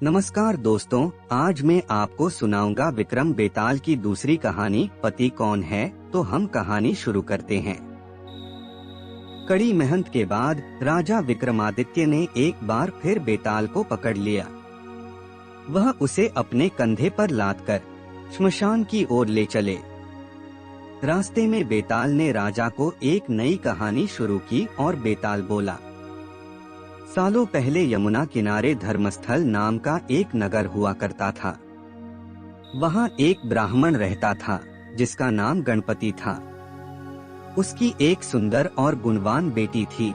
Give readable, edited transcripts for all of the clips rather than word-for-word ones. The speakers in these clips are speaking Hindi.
नमस्कार दोस्तों, आज मैं आपको सुनाऊंगा विक्रम बेताल की दूसरी कहानी पति कौन है। तो हम कहानी शुरू करते हैं। कड़ी मेहनत के बाद राजा विक्रमादित्य ने एक बार फिर बेताल को पकड़ लिया। वह उसे अपने कंधे पर लादकर श्मशान की ओर ले चले। रास्ते में बेताल ने राजा को एक नई कहानी शुरू की और बेताल बोला, सालों पहले यमुना किनारे धर्मस्थल नाम का एक नगर हुआ करता था। वहाँ एक ब्राह्मण रहता था जिसका नाम गणपति था। उसकी एक सुंदर और गुणवान बेटी थी।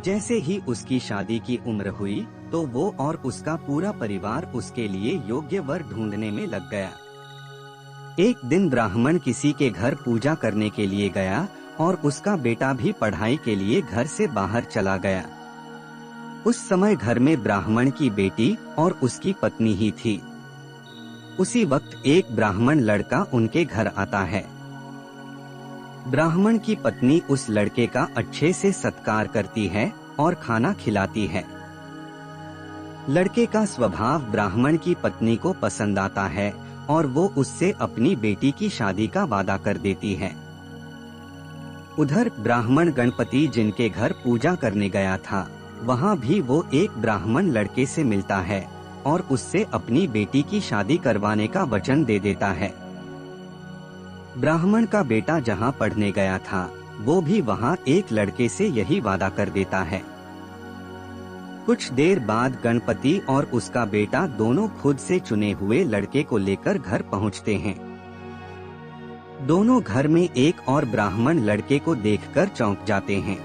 जैसे ही उसकी शादी की उम्र हुई तो वो और उसका पूरा परिवार उसके लिए योग्य वर ढूंढने में लग गया। एक दिन ब्राह्मण किसी के घर पूजा करने के लिए गया और उसका बेटा भी पढ़ाई के लिए घर से बाहर चला गया। उस समय घर में ब्राह्मण की बेटी और उसकी पत्नी ही थी। उसी वक्त एक ब्राह्मण लड़का उनके घर आता है। ब्राह्मण की पत्नी उस लड़के का अच्छे से सत्कार करती है और खाना खिलाती है। लड़के का स्वभाव ब्राह्मण की पत्नी को पसंद आता है और वो उससे अपनी बेटी की शादी का वादा कर देती है। उधर ब्राह्मण गणपति जिनके घर पूजा करने गया था, वहाँ भी वो एक ब्राह्मण लड़के से मिलता है और उससे अपनी बेटी की शादी करवाने का वचन दे देता है। ब्राह्मण का बेटा जहाँ पढ़ने गया था, वो भी वहाँ एक लड़के से यही वादा कर देता है। कुछ देर बाद गणपति और उसका बेटा दोनों खुद से चुने हुए लड़के को लेकर घर पहुँचते हैं। दोनों घर में एक और ब्राह्मण लड़के को देखकर चौंक जाते हैं।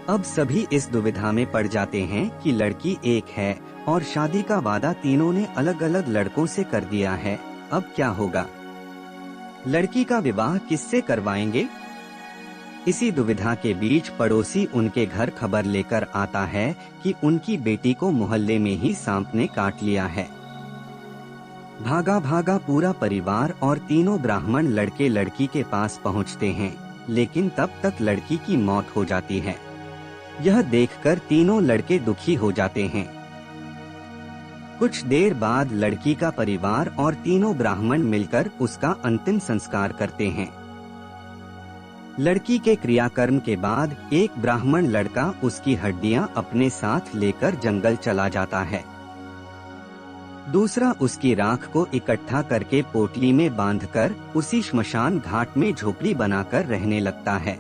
अब सभी इस दुविधा में पड़ जाते हैं कि लड़की एक है और शादी का वादा तीनों ने अलग अलग लड़कों से कर दिया है। अब क्या होगा? लड़की का विवाह किससे करवाएंगे? इसी दुविधा के बीच पड़ोसी उनके घर खबर लेकर आता है कि उनकी बेटी को मोहल्ले में ही सांप ने काट लिया है। भागा भागा पूरा परिवार और तीनों ब्राह्मण लड़के लड़की के पास पहुंचते हैं, लेकिन तब तक लड़की की मौत हो जाती है। यह देखकर तीनों लड़के दुखी हो जाते हैं। कुछ देर बाद लड़की का परिवार और तीनों ब्राह्मण मिलकर उसका अंतिम संस्कार करते हैं। लड़की के क्रियाकर्म के बाद एक ब्राह्मण लड़का उसकी हड्डियां अपने साथ लेकर जंगल चला जाता है। दूसरा उसकी राख को इकट्ठा करके पोटली में बांधकर उसी श्मशान घाट में झोपड़ी बनाकर रहने लगता है।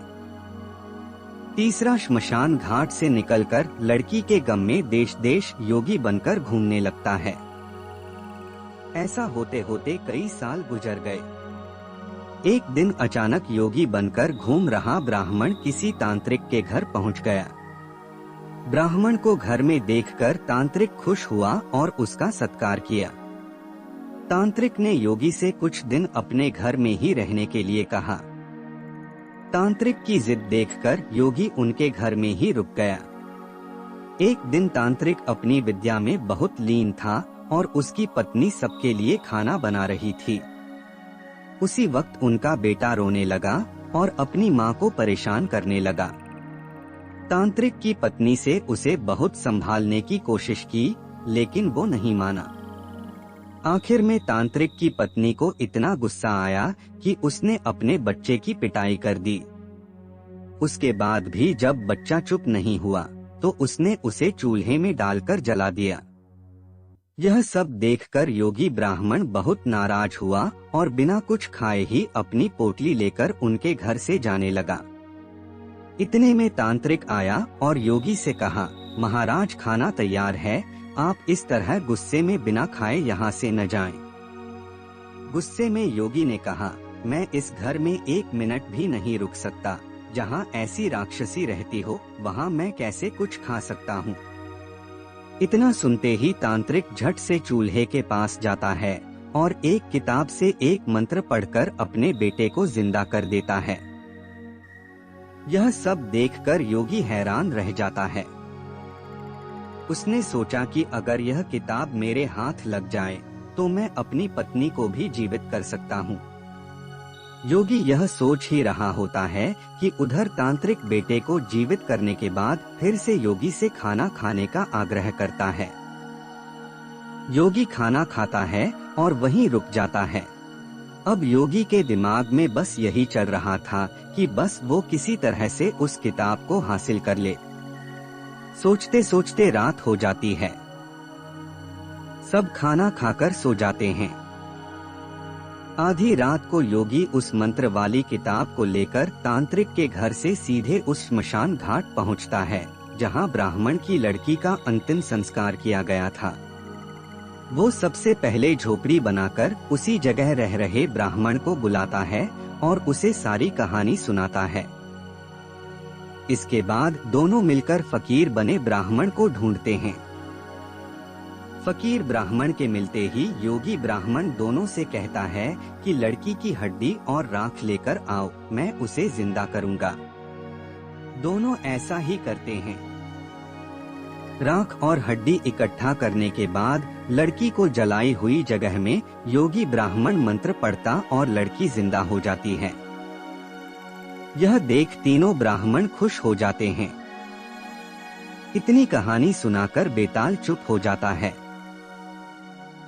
तीसरा श्मशान घाट से निकलकर लड़की के गम में देश देश योगी बनकर घूमने लगता है। ऐसा होते होते कई साल गुजर गए। एक दिन अचानक योगी बनकर घूम रहा ब्राह्मण किसी तांत्रिक के घर पहुंच गया। ब्राह्मण को घर में देखकर तांत्रिक खुश हुआ और उसका सत्कार किया। तांत्रिक ने योगी से कुछ दिन अपने घर में ही रहने के लिए कहा। तांत्रिक की जिद देखकर योगी उनके घर में ही रुक गया। एक दिन तांत्रिक अपनी विद्या में बहुत लीन था और उसकी पत्नी सबके लिए खाना बना रही थी। उसी वक्त उनका बेटा रोने लगा और अपनी माँ को परेशान करने लगा। तांत्रिक की पत्नी से उसे बहुत संभालने की कोशिश की, लेकिन वो नहीं माना। आखिर में तांत्रिक की पत्नी को इतना गुस्सा आया कि उसने अपने बच्चे की पिटाई कर दी। उसके बाद भी जब बच्चा चुप नहीं हुआ तो उसने उसे चूल्हे में डालकर जला दिया। यह सब देखकर योगी ब्राह्मण बहुत नाराज हुआ और बिना कुछ खाए ही अपनी पोटली लेकर उनके घर से जाने लगा। इतने में तांत्रिक आया और योगी से कहा, महाराज खाना तैयार है, आप इस तरह गुस्से में बिना खाए यहाँ से न जाएं। गुस्से में योगी ने कहा, मैं इस घर में एक मिनट भी नहीं रुक सकता। जहाँ ऐसी राक्षसी रहती हो वहाँ मैं कैसे कुछ खा सकता हूँ। इतना सुनते ही तांत्रिक झट से चूल्हे के पास जाता है और एक किताब से एक मंत्र पढ़कर अपने बेटे को जिंदा कर देता है। यह सब देखकर योगी हैरान रह जाता है। उसने सोचा कि अगर यह किताब मेरे हाथ लग जाए तो मैं अपनी पत्नी को भी जीवित कर सकता हूँ। योगी यह सोच ही रहा होता है कि उधर तांत्रिक बेटे को जीवित करने के बाद फिर से योगी से खाना खाने का आग्रह करता है। योगी खाना खाता है और वहीं रुक जाता है। अब योगी के दिमाग में बस यही चल रहा था कि बस वो किसी तरह से उस किताब को हासिल कर ले। सोचते सोचते रात हो जाती है। सब खाना खाकर सो जाते हैं। आधी रात को योगी उस मंत्र वाली किताब को लेकर तांत्रिक के घर से सीधे उस श्मशान घाट पहुंचता है, जहां ब्राह्मण की लड़की का अंतिम संस्कार किया गया था। वो सबसे पहले झोपड़ी बनाकर उसी जगह रह रहे ब्राह्मण को बुलाता है और उसे सारी कहानी सुनाता है। इसके बाद दोनों मिलकर फकीर बने ब्राह्मण को ढूंढते हैं। फकीर ब्राह्मण के मिलते ही योगी ब्राह्मण दोनों से कहता है कि लड़की की हड्डी और राख लेकर आओ, मैं उसे जिंदा करूंगा। दोनों ऐसा ही करते हैं। राख और हड्डी इकट्ठा करने के बाद लड़की को जलाई हुई जगह में योगी ब्राह्मण मंत्र पढ़ता और लड़की जिंदा हो जाती है। यह देख तीनों ब्राह्मण खुश हो जाते हैं। इतनी कहानी सुनाकर बेताल चुप हो जाता है।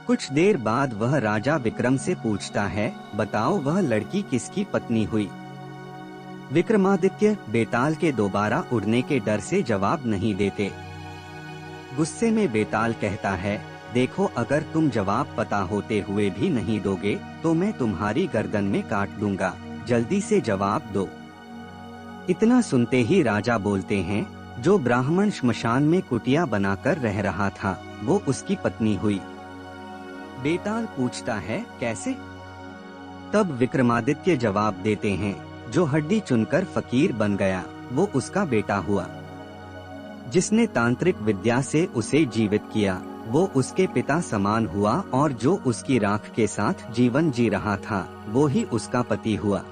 कुछ देर बाद वह राजा विक्रम से पूछता है, बताओ वह लड़की किसकी पत्नी हुई? विक्रमादित्य बेताल के दोबारा उड़ने के डर से जवाब नहीं देते। गुस्से में बेताल कहता है, देखो अगर तुम जवाब पता होते हुए भी नहीं दोगे तो मैं तुम्हारी गर्दन में काट दूंगा, जल्दी से जवाब दो। इतना सुनते ही राजा बोलते हैं, जो ब्राह्मण श्मशान में कुटिया बनाकर रह रहा था वो उसकी पत्नी हुई। बेताल पूछता है, कैसे? तब विक्रमादित्य जवाब देते हैं, जो हड्डी चुनकर फकीर बन गया वो उसका बेटा हुआ। जिसने तांत्रिक विद्या से उसे जीवित किया वो उसके पिता समान हुआ, और जो उसकी राख के साथ जीवन जी रहा था वो ही उसका पति हुआ।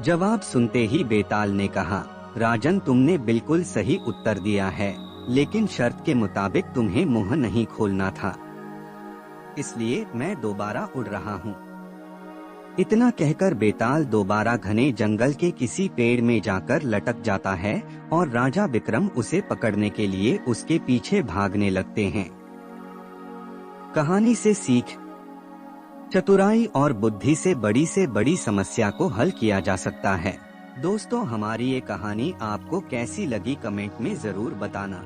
जवाब सुनते ही बेताल ने कहा, राजन तुमने बिल्कुल सही उत्तर दिया है, लेकिन शर्त के मुताबिक तुम्हें मुंह नहीं खोलना था, इसलिए मैं दोबारा उड़ रहा हूँ। इतना कहकर बेताल दोबारा घने जंगल के किसी पेड़ में जाकर लटक जाता है और राजा विक्रम उसे पकड़ने के लिए उसके पीछे भागने लगते हैं। कहानी से सीख, चतुराई और बुद्धि से बड़ी समस्या को हल किया जा सकता है। दोस्तों, हमारी ये कहानी आपको कैसी लगी कमेंट में जरूर बताना।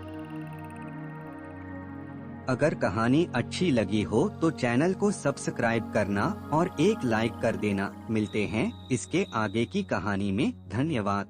अगर कहानी अच्छी लगी हो तो चैनल को सब्सक्राइब करना और एक लाइक कर देना। मिलते हैं इसके आगे की कहानी में। धन्यवाद।